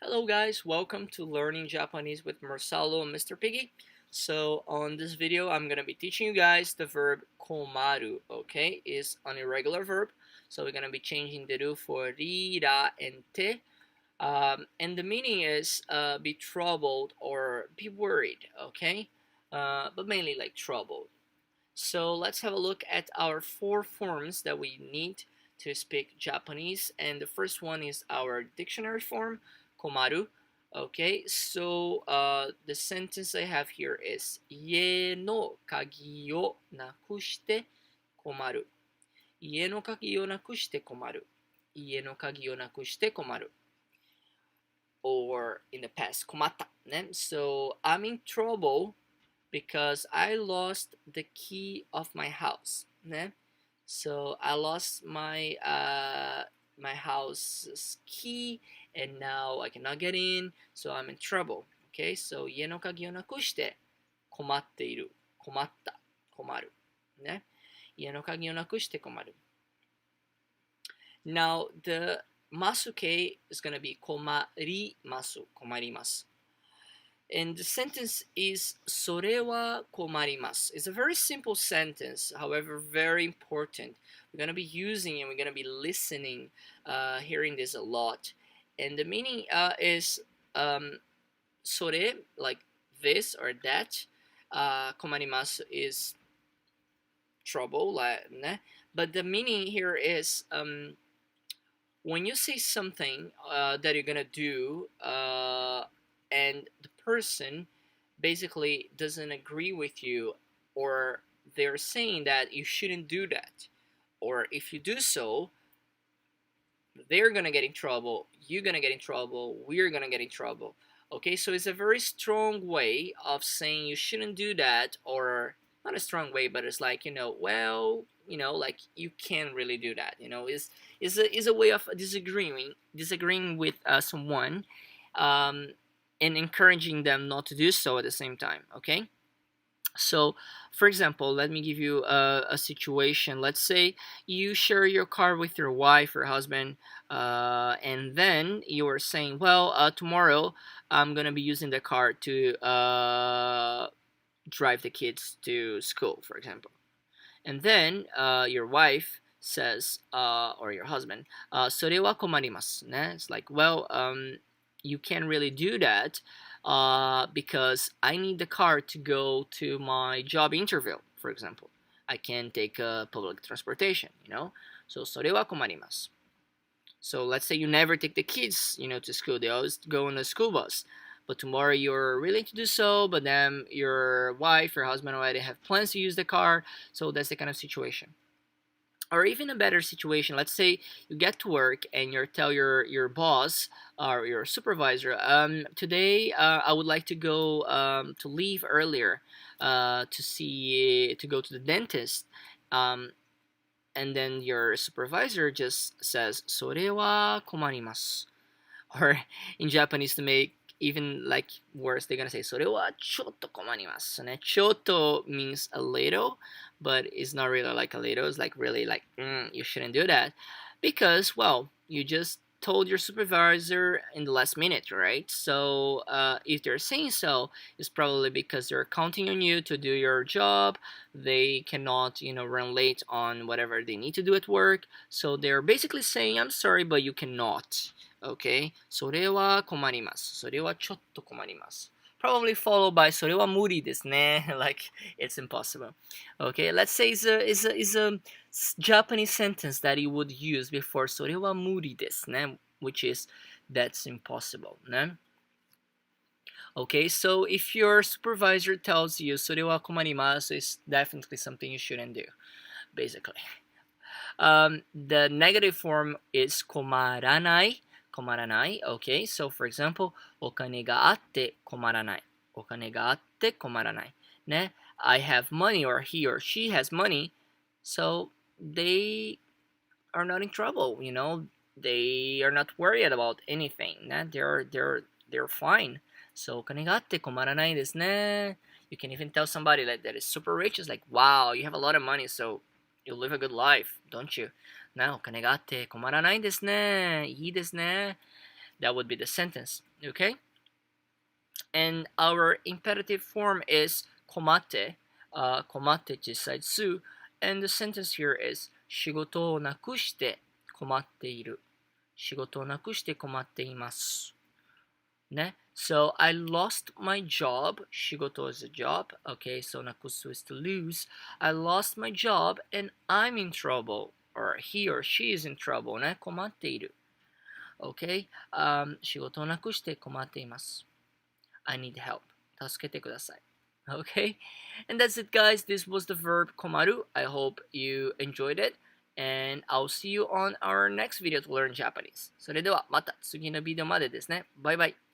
Hello guys, welcome to Learning Japanese with Marcelo and Mr. Piggy. So on this video I'm going to be teaching you guys the verb komaru, okay? Is an irregular verb. So we're going to be changing the ru for ri, ra, and te. And the meaning is be troubled or be worried, okay? But mainly like troubled. So let's have a look at our four forms that we need to speak Japanese. And the first one is our dictionary form, komaru. Okay, so the sentence I have here is Ie no kagi o nakushite komaru. Ie no kagi o nakushite komaru. Ie no kagi o nakushite komaru. Or in the past, komatta. So I'm in trouble because I lost the key of my house. Né? So I lost my house's key and now I cannot get in, so I'm in trouble. Okay, so 家の鍵をなくして困っている、困った、困る。ね。家の鍵をなくして困る。Now the masuke is going to be 困ります、困ります。And the sentence is それは困ります. It's a very simple sentence, however very important. We're going to be using and we're going to be listening, hearing this a lot. And the meaning is それ, like this or that. 困ります is trouble, but the meaning here is when you say something that you're going to do and the person basically doesn't agree with you, or they're saying that you shouldn't do that, or if you do so they're gonna get in trouble, you're gonna get in trouble, we're gonna get in trouble. Okay, so it's a very strong way of saying you shouldn't do that, or not a strong way, but it's like, like you can't really do that. Is a way of disagreeing with someone, and encouraging them not to do so at the same time. Okay, so for example, let me give you a situation. Let's say you share your car with your wife or husband, and then you are saying, well, tomorrow I'm gonna be using the car to drive the kids to school, for example. And then your wife says, or your husband, それは困りますね. It's like, well, you can't really do that because I need the car to go to my job interview, for example. I can't take public transportation, So それは困ります. So let's say you never take the kids, to school. They always go on the school bus. But tomorrow you're willing to do so, but then your wife or husband already have plans to use the car. So that's the kind of situation. Or even a better situation, let's say you get to work and you tell your boss or your supervisor, today I would like to go to leave earlier to go to the dentist, and then your supervisor just says それは困ります. Or in Japanese, to make even like worse, they're gonna say それはちょっと困ります. And ちょっと means a little, but it's not really like a little. It's like really like you shouldn't do that, because well, you just told your supervisor in the last minute, right? So if they're saying so, it's probably because they're counting on you to do your job. They cannot, run late on whatever they need to do at work. So they're basically saying, I'm sorry, but you cannot. Okay? それは困ります。それはちょっと困ります。Probably followed by それは無理ですね. Like it's impossible. Okay, let's say is a Japanese sentence that you would use before それは無理ですね, which is that's impossible. ね? Okay, so if your supervisor tells you それは困ります, it's definitely something you shouldn't do, basically. The negative form is 困らない. 困らない. Okay, so for example, お金があって困らない. お金があって困らない. ね? I have money, or he or she has money, so they are not in trouble, They are not worried about anything. ね? They're fine. So お金があって困らないですね. You can even tell somebody that is super rich, it's like, wow, you have a lot of money, so you live a good life, don't you? なお金があって困らないですね。いいですね。That would be the sentence. Okay? And our imperative form is komate. Komate 実際数. And the sentence here is 仕事をなくして困っている。仕事をなくして困っています。ね? So I lost my job. 仕事 is a job. Okay, so なくす is to lose. I lost my job and I'm in trouble. Or he or she is in trouble. ね? 困っている。Okay? 仕事をなくして困っています。I need help. 助けてください。Okay? And that's it, guys. This was the verb komaru. I hope you enjoyed it. And I'll see you on our next video to learn Japanese. それではまた次のビデオまでですね。バイバイ。